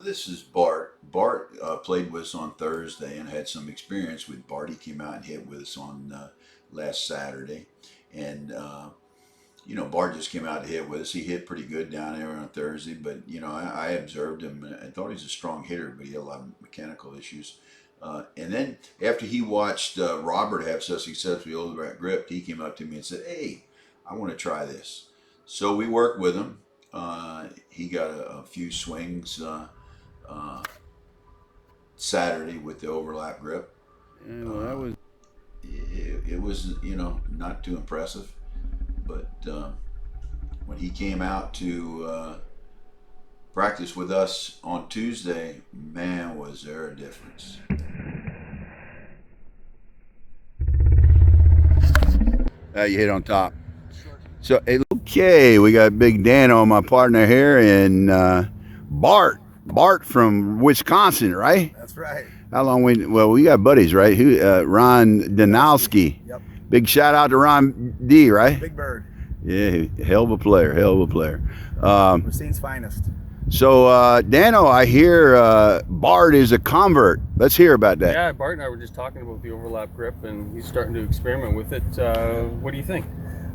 This is Bart. Bart played with us on Thursday and had some experience with Bart. He came out and hit with us on last Saturday. And, Bart just came out to hit with us. He hit pretty good down there on Thursday, but, I observed him and I thought he was a strong hitter, but he had a lot of mechanical issues. And then after he watched Robert have such success with the old rat grip, he came up to me and said, "Hey, I want to try this." So we worked with him. He got a few swings uh, Saturday with the overlap grip. Yeah, well, that Uh, was. it was, not too impressive. But when he came out to practice with us on Tuesday, man, was there a difference. You hit on top. So, hey, okay, we got Big Dan on my partner here, and Bart from Wisconsin, right? That's right. How long we got buddies, right? Who? Ron Danowski. Yep. Big shout out to Ron D, right? Big Bird. Yeah, hell of a player, hell of a player. Racine's finest. So, Dano, I hear Bart is a convert. Let's hear about that. Yeah, Bart and I were just talking about the overlap grip, and he's starting to experiment with it. What do you think?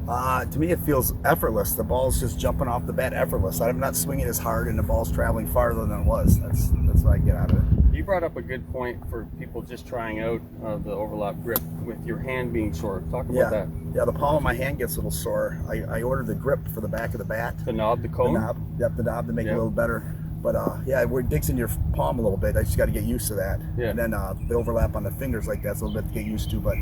To me, it feels effortless. The ball's just jumping off the bat effortless. I'm not swinging as hard, and the ball's traveling farther than it was. That's what I get out of it. You brought up a good point for people just trying out the overlap grip with your hand being sore. Talk about that. Yeah, the palm of my hand gets a little sore. I ordered the grip for the back of the bat. The knob, the cone? The knob. Yep, the knob to make it a little better. But where it digs in your palm a little bit, I just got to get used to that. Yeah. And then the overlap on the fingers like that's a little bit to get used to. But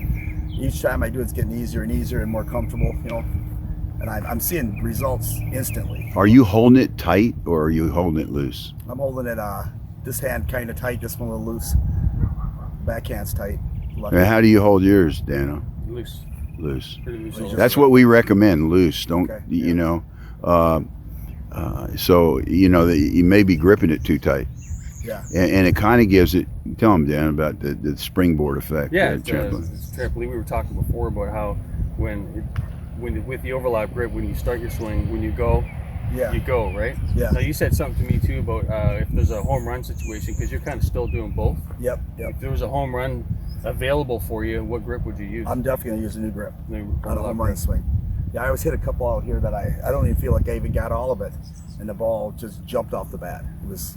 each time I do it, it's getting easier and easier and more comfortable, And I'm seeing results instantly. Are you holding it tight or are you holding it loose? I'm holding it this hand kind of tight, this one a little loose. Backhand's tight. Left And how do you hold yours, Dano? Loose. Loose. Pretty loose. That's what we recommend. Loose. Don't Okay. So that you may be gripping it too tight, Yeah. and it kind of gives it. Tell them, Dan, about the springboard effect. Yeah, trampoline. it's trampoline. We were talking before about how when with the overlap grip, when you start your swing, when you go, Yeah. you go, right? Yeah. Now you said something to me too about if there's a home run situation, because you're kind of still doing both. Yep. If there was a home run available for you, what grip would you use? I'm definitely gonna use a new grip The on a overlap home run grip. swing. Yeah, I always hit a couple out here that I don't even feel like I even got all of it, and the ball just jumped off the bat. It was.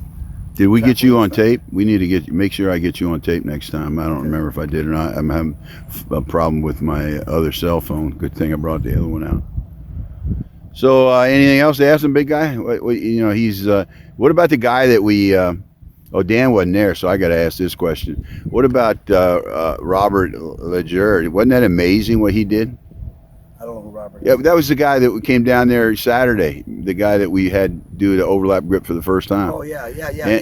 Did we get you on tape? We need to make sure I get you on tape next time. I don't remember if I did or not. I'm having a problem with my other cell phone. Good thing I brought the other one out. So, anything else to ask him, big guy? He's. What about the guy that we? Dan wasn't there, so I got to ask this question. What about Robert Leger? Wasn't that amazing what he did? I don't know who Robert is. Yeah, that was the guy that came down there Saturday. The guy that we had do the overlap grip for the first time. Oh yeah.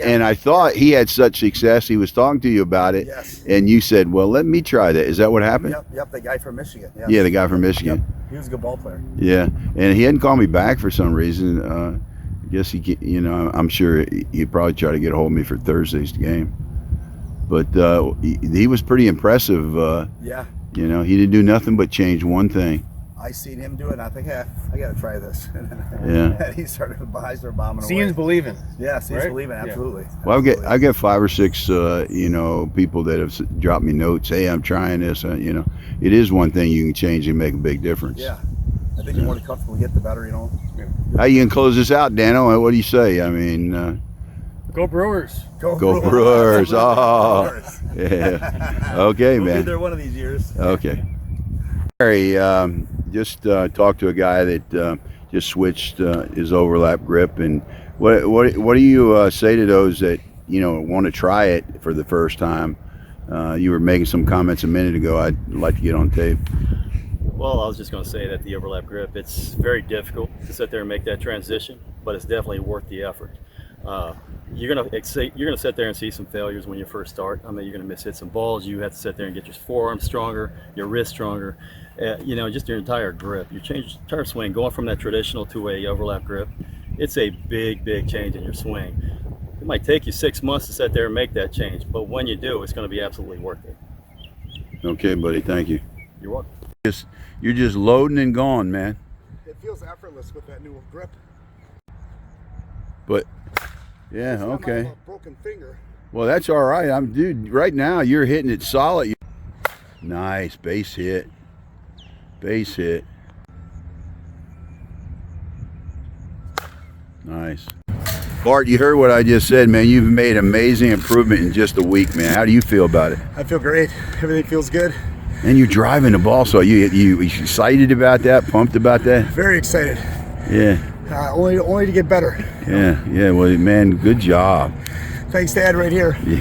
And I thought he had such success. He was talking to you about it, Yes. and you said, "Well, let me try that." Is that what happened? Yep. The guy from Michigan. Yes. Yeah, the guy from Michigan. Yep. He was a good ball player. Yeah, and he hadn't called me back for some reason. I guess I'm sure he'd probably try to get a hold of me for Thursday's game. But he was pretty impressive. Yeah. He didn't do nothing but change one thing. I seen him do it, and I think, I got to try this. Yeah. And he started bombing Seeing's away. believing. Yeah, seeing's right? believing, Yeah. absolutely. Well, Absolutely. I get 5 or 6, people that have dropped me notes. Hey, I'm trying this. It is one thing you can change and make a big difference. Yeah. I think the more comfortable you get, the better, How you can close this out, Dano? What do you say? I mean, Go Brewers. Go Brewers. Oh, Brewers. yeah. Okay, We'll be man. there one of these years. Okay. Gary, just talked to a guy that just switched his overlap grip, and what do you say to those that want to try it for the first time? You were making some comments a minute ago. I'd like to get on tape. Well, I was just going to say that the overlap grip, it's very difficult to sit there and make that transition, but it's definitely worth the effort. You're going to sit there and see some failures when you first start. I mean, you're going to hit some balls. You have to sit there and get your forearm stronger, your wrist stronger, just your entire grip. Your entire swing, going from that traditional to a overlap grip, it's a big change in your swing. It might take you 6 months to sit there and make that change, but when you do, it's going to be absolutely worth it. Okay, buddy. Thank you. You're welcome. You're just loading and gone, man. It feels effortless with that new grip. But Yeah, It's not my okay. broken finger. Well, that's all right. Dude, right now you're hitting it solid. Nice base hit. Base hit. Nice. Bart, you heard what I just said, man. You've made amazing improvement in just a week, man. How do you feel about it? I feel great. Everything feels good. And you're driving the ball, so you excited about that? Pumped about that? Very excited. Yeah. Only to get better. Yeah. Well, man, good job. Thanks, Dad, right here. Yeah.